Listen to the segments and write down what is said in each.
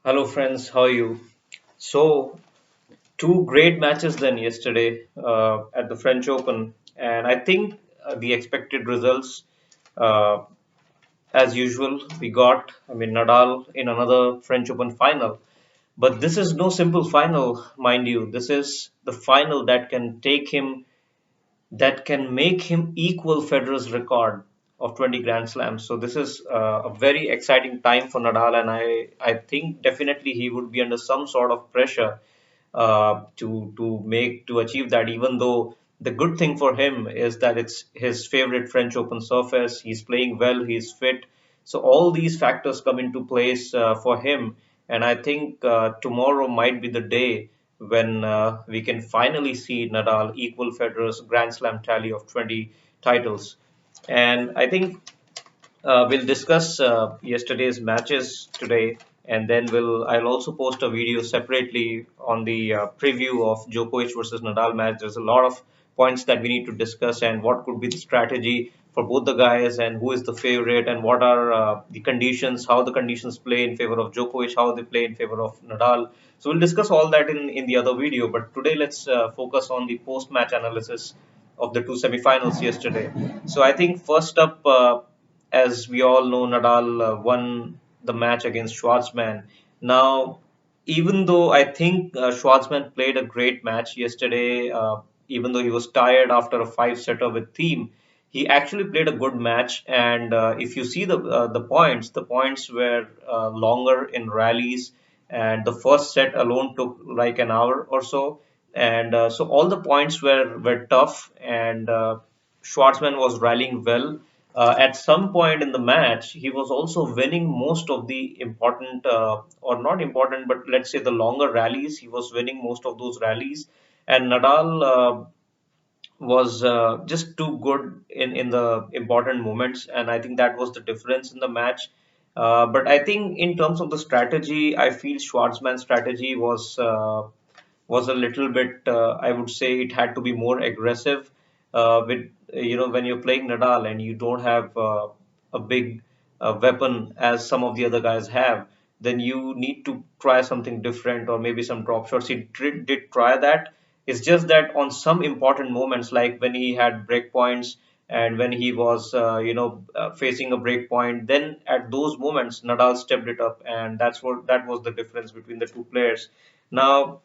Hello, friends. How are you? So, two great matches then yesterday at the French Open, and I think the expected results, uh, as usual, we got. I mean, Nadal in another French Open final, but this is no simple final, mind you. This is the final that can make him equal Federer's record of 20 Grand Slams. So this is a very exciting time for Nadal, and I think definitely he would be under some sort of pressure to achieve that. Even though the good thing for him is that it's his favorite French Open surface. He's playing well. He's fit. So all these factors come into place for him, and I think tomorrow might be the day when we can finally see Nadal equal Federer's Grand Slam tally of 20 titles. And I think we'll discuss yesterday's matches today, and then I'll also post a video separately on the preview of Djokovic versus Nadal match. There's a lot of points that we need to discuss, and what could be the strategy for both the guys, and who is the favorite, and what are the conditions, how the conditions play in favor of Djokovic, how they play in favor of Nadal. So we'll discuss all that in the other video. But today, let's focus on the post-match analysis of the two semifinals yesterday. So I think first up. As we all know, Nadal won the match against Schwartzman. Now, even though I think Schwartzman played a great match yesterday, even though he was tired after a five-setter with Thiem, he actually played a good match. And if you see the points were longer in rallies, and the first set alone took like an hour or so. And so all the points were tough, and Schwartzman was rallying well. At some point in the match, he was also winning most of the important, or not important, but let's say the longer rallies. He was winning most of those rallies, and Nadal was just too good in the important moments, and I think that was the difference in the match. But I think in terms of the strategy, I feel Schwartzman's strategy was a little bit, I would say it had to be more aggressive with, when you're playing Nadal and you don't have a big weapon as some of the other guys have, then you need to try something different or maybe some drop shots. He did try that. It's just that on some important moments, like when he had break points and when he was, facing a break point, then at those moments, Nadal stepped it up, and that was the difference between the two players. Now,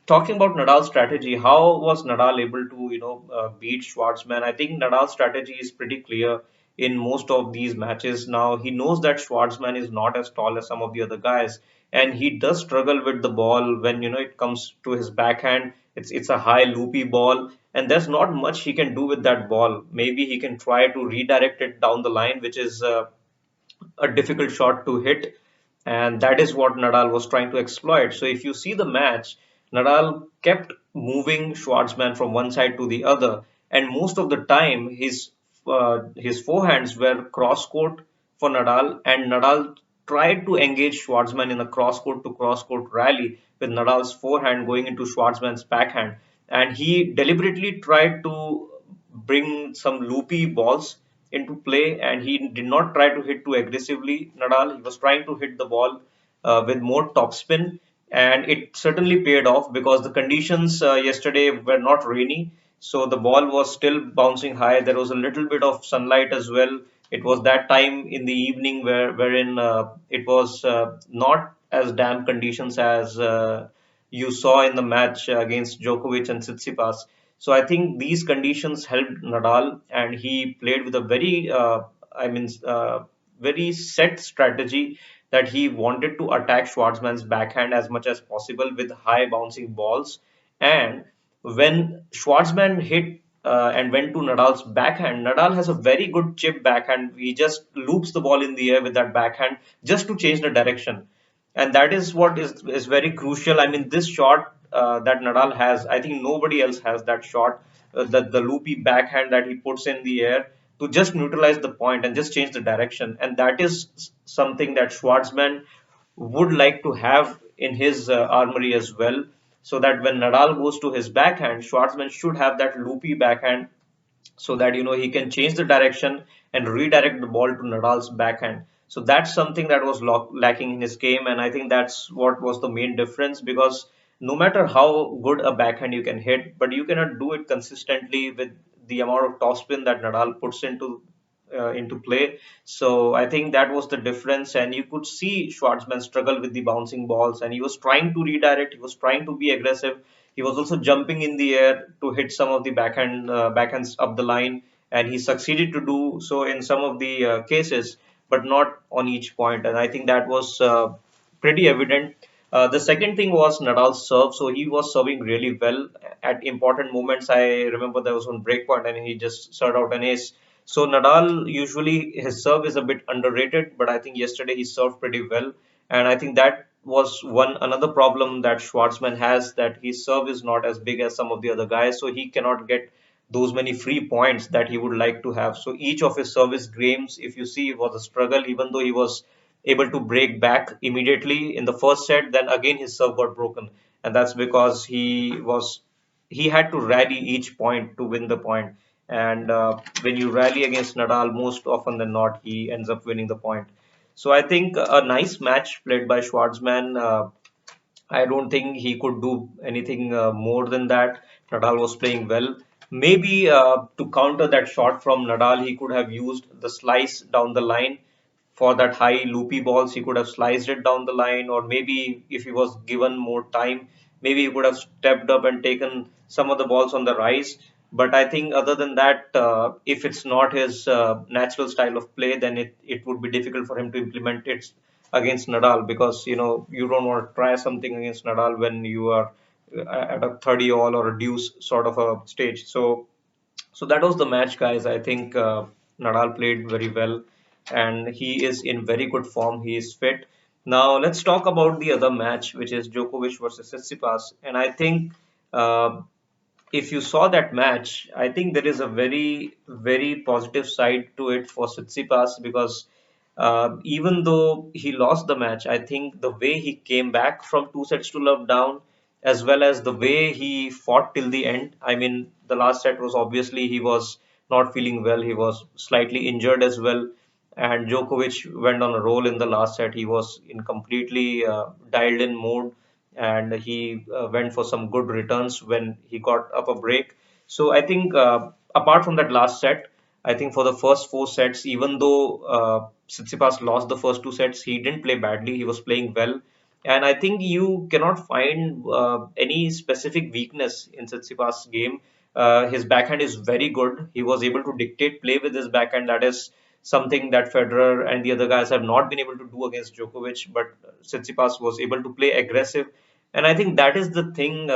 talking about Nadal's strategy, how was Nadal able to, beat Schwartzman? I think Nadal's strategy is pretty clear in most of these matches. Now, he knows that Schwartzman is not as tall as some of the other guys, and he does struggle with the ball when, it comes to his backhand. It's a high loopy ball, and there's not much he can do with that ball. Maybe he can try to redirect it down the line, which is a difficult shot to hit, and that is what Nadal was trying to exploit. So if you see the match, Nadal kept moving Schwartzman from one side to the other, and most of the time his forehands were cross court for Nadal, and Nadal tried to engage Schwartzman in a cross court to cross court rally with Nadal's forehand going into Schwartzman's backhand, and he deliberately tried to bring some loopy balls into play, and he did not try to hit too aggressively. Nadal, he was trying to hit the ball with more topspin, and it certainly paid off because the conditions yesterday were not rainy, so the ball was still bouncing high. There was a little bit of sunlight as well. It was that time in the evening wherein it was not as damp conditions as you saw in the match against Djokovic and Tsitsipas. So I think these conditions helped Nadal, and he played with a very set strategy that he wanted to attack Schwartzman's backhand as much as possible with high bouncing balls. And when Schwartzman hit and went to Nadal's backhand, Nadal has a very good chip backhand. He just loops the ball in the air with that backhand just to change the direction, and that is what is very crucial. I mean, this shot that Nadal has, I think nobody else has that shot, the loopy backhand that he puts in the air to just neutralize the point and just change the direction, and that is something that Schwartzman would like to have in his armory as well, so that when Nadal goes to his backhand, Schwartzman should have that loopy backhand so that he can change the direction and redirect the ball to Nadal's backhand. So that's something that was lacking in his game, and I think that's what was the main difference, because no matter how good a backhand you can hit, but you cannot do it consistently with the amount of topspin that Nadal puts into play. So I think that was the difference, and you could see Schwartzman struggle with the bouncing balls, and he was trying to redirect, he was trying to be aggressive, he was also jumping in the air to hit some of the backhands up the line, and he succeeded to do so in some of the cases, but not on each point. And I think that was pretty evident. The second thing was Nadal's serve. So he was serving really well at important moments. I remember there was one break point and he just served out an ace. So Nadal usually his serve is a bit underrated, but I think yesterday he served pretty well. And I think that was one another problem that Schwartzman has, that his serve is not as big as some of the other guys, so he cannot get those many free points that he would like to have. So each of his service games, if you see, was a struggle, even though he was able to break back immediately in the first set, then again his serve got broken. And that's because he had to rally each point to win the point. And when you rally against Nadal, most often than not, he ends up winning the point. So I think a nice match played by Schwartzman. I don't think he could do anything more than that. Nadal was playing well. Maybe to counter that shot from Nadal, he could have used the slice down the line for that high loopy balls. He could have sliced it down the line, or maybe if he was given more time, maybe he could have stepped up and taken some of the balls on the rise. But I think other than that, if it's not his natural style of play, then it would be difficult for him to implement it against Nadal, because you don't want to try something against Nadal when you are at a 30 all or a deuce sort of a stage. So that was the match, guys. I think Nadal played very well, and he is in very good form. He is fit. Now let's talk about the other match, which is Djokovic versus Tsitsipas. And I think uh, if you saw that match, I think there is a very, very positive side to it for Tsitsipas, because even though he lost the match, I think the way he came back from 2 sets to love down, as well as the way he fought till the end. I mean, the last set was obviously he was not feeling well. He was slightly injured as well. And Djokovic went on a roll in the last set. He was in completely dialed in mode, and he went for some good returns when he got up a break. So I think apart from that last set, I think for the first 4 sets, even though Tsitsipas lost the first 2 sets, he didn't play badly. He was playing well, and I think you cannot find any specific weakness in Tsitsipas' game. His backhand is very good. He was able to dictate play with his backhand. That is something that Federer and the other guys have not been able to do against Djokovic. But Tsitsipas was able to play aggressive, and I think that is the thing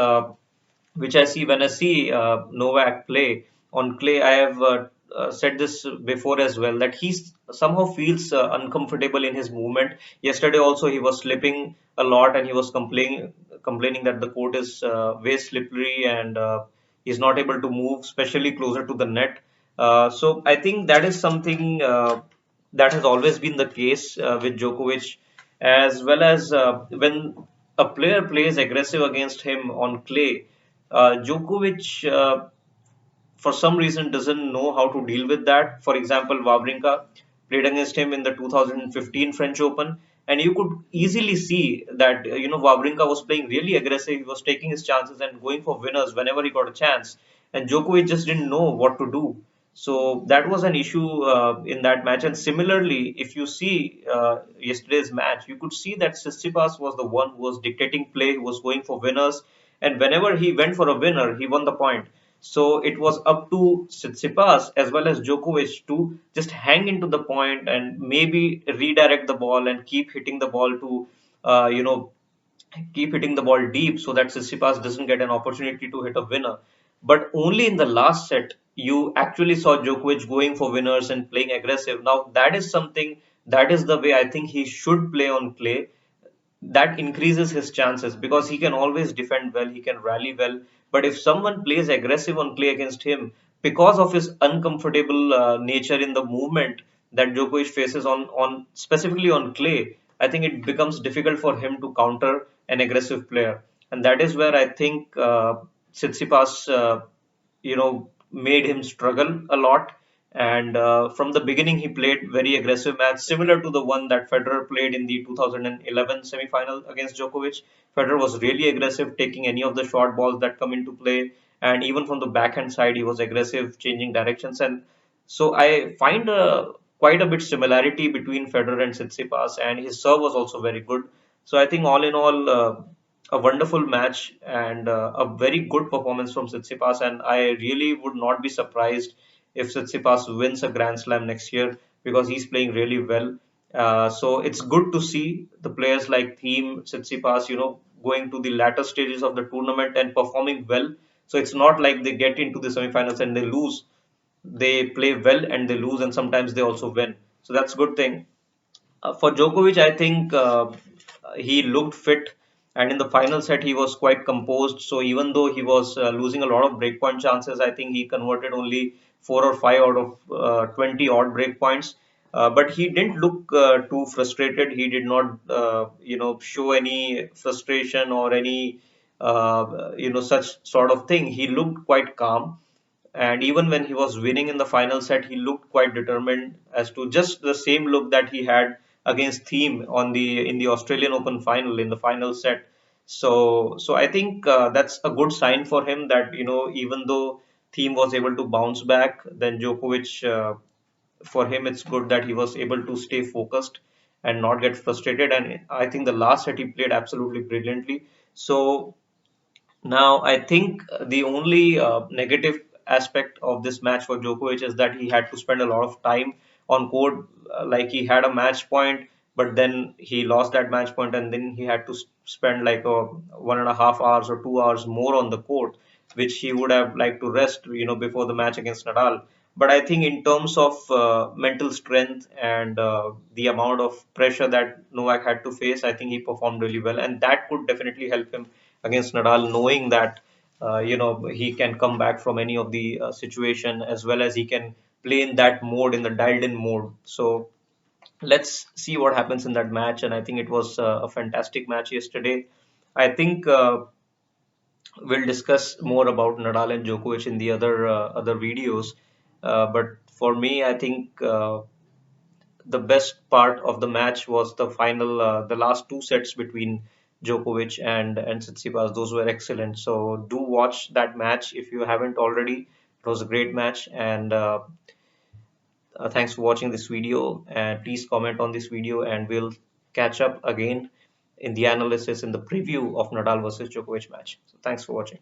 which I see when I see Novak play on clay. I have said this before as well, that he somehow feels uncomfortable in his movement. Yesterday also he was slipping a lot, and he was complaining that the court is way slippery, and he's not able to move, especially closer to the net. So I think that is something that has always been the case with Djokovic, as well as when a player plays aggressive against him on clay. Djokovic, for some reason, doesn't know how to deal with that. For example, Wawrinka played against him in the 2015 French Open, and you could easily see that Wawrinka was playing really aggressive. He was taking his chances and going for winners whenever he got a chance, and Djokovic just didn't know what to do. So that was an issue in that match. And similarly, if you see yesterday's match, you could see that Tsitsipas was the one who was dictating play, who was going for winners, and whenever he went for a winner, he won the point. So it was up to Tsitsipas as well as Djokovic to just hang into the point and maybe redirect the ball and keep hitting the ball to, uh, you know, keep hitting the ball deep, so that Tsitsipas doesn't get an opportunity to hit a winner. But only in the last set, you actually saw Djokovic going for winners and playing aggressive. Now, that is something, that is the way I think he should play on clay. That increases his chances, because he can always defend well, he can rally well. But if someone plays aggressive on clay against him, because of his uncomfortable nature in the movement that Djokovic faces on specifically on clay, I think it becomes difficult for him to counter an aggressive player. And that is where I think Tsitsipas, made him struggle a lot. And from the beginning, he played very aggressive match, similar to the one that Federer played in the 2011 semi-final against Djokovic. Federer was really aggressive, taking any of the short balls that come into play, and even from the backhand side, he was aggressive, changing directions. And so I find quite a bit similarity between Federer and Tsitsipas, and his serve was also very good. So I think all in all, a wonderful match and a very good performance from Tsitsipas, and I really would not be surprised if Tsitsipas wins a Grand Slam next year because he's playing really well. So it's good to see the players like Thiem, Tsitsipas, going to the latter stages of the tournament and performing well. So it's not like they get into the semifinals and they lose. They play well and they lose, and sometimes they also win. So that's a good thing. For Djokovic, I think he looked fit, and in the final set, he was quite composed. So even though he was losing a lot of breakpoint chances, I think he converted only 4 or 5 out of 20 odd breakpoints. But he didn't look too frustrated. He did not, show any frustration or any, such sort of thing. He looked quite calm, and even when he was winning in the final set, he looked quite determined as to just the same look that he had against Thiem on the in the Australian Open final in the final set. So I think that's a good sign for him that even though Thiem was able to bounce back, then Djokovic, for him it's good that he was able to stay focused and not get frustrated. And I think the last set he played absolutely brilliantly. So now, I think the only negative aspect of this match for Djokovic is that he had to spend a lot of time on court. Like he had a match point, but then he lost that match point, and then he had to spend like 1.5 hours or 2 hours more on the court, which he would have liked to rest, before the match against Nadal. But I think in terms of mental strength and the amount of pressure that Novak had to face, I think he performed really well, and that could definitely help him against Nadal, knowing that he can come back from any of the situation, as well as he can play in that mode, in the dialed in mode. So let's see what happens in that match. And I think it was a fantastic match yesterday. I think we'll discuss more about Nadal and Djokovic in the other videos. But for me, I think the best part of the match was the final, the last two sets between Djokovic and Tsitsipas. Those were excellent. So do watch that match if you haven't already. It was a great match, and thanks for watching this video. And please comment on this video, and we'll catch up again in the analysis in the preview of Nadal versus Djokovic match. So thanks for watching.